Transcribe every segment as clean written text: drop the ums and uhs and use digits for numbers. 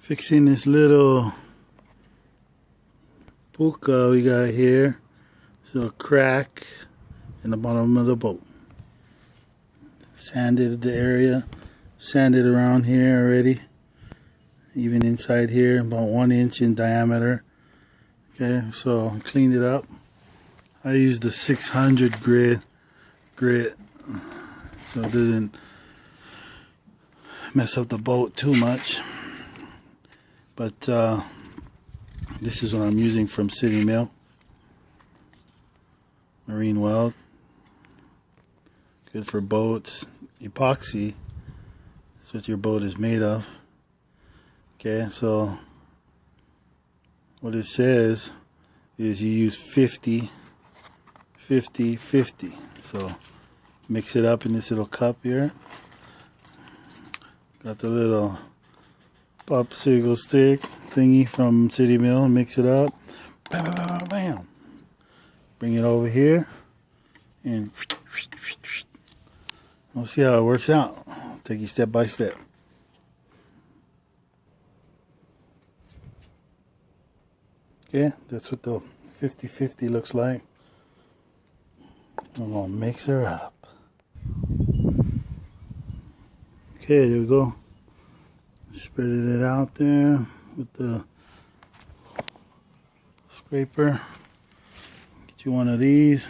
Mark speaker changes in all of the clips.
Speaker 1: Fixing this little puka we got here. This little crack in the bottom of the boat. Sanded the area, sanded around here already. Even inside here, about 1 inch in diameter. Okay, so I cleaned it up. I used the 600 grit, so it doesn't mess up the boat too much. But this is what I'm using from City Mill. Marine weld. Good for boats. Epoxy. That's what your boat is made of. Okay, so what it says is you use 50, 50, 50. So mix it up in this little cup here. Got the little popsicle stick thingy from City Mill. Mix it up. Bam, bam, bam, bam. Bring it over here and we'll see how it works out. I'll take you step by step. Okay, that's what the 50-50 looks like. I'm gonna mix her up. Okay, there we go. Spreaded it out there with the scraper. Get you one of these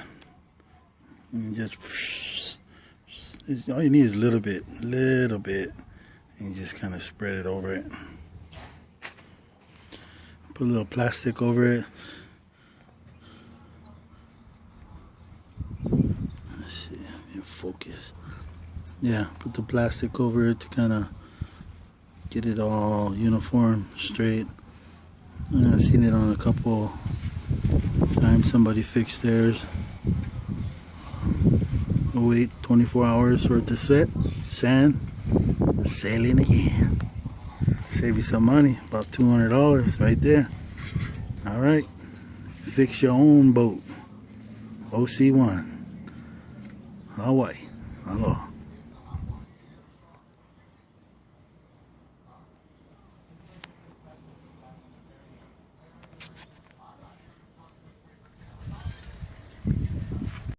Speaker 1: and just all you need is a little bit, and you just kind of spread it over it. Put a little plastic over it. Let's see, focus. Yeah, put the plastic over it to kind of get it all uniform, straight. I've seen it on a couple times. Somebody fixed theirs. Wait 24 hours for it to set. Sand. We're sailing again. Save you some money, about $200 right there. All right, fix your own boat. OC1, Hawaii. Aloha.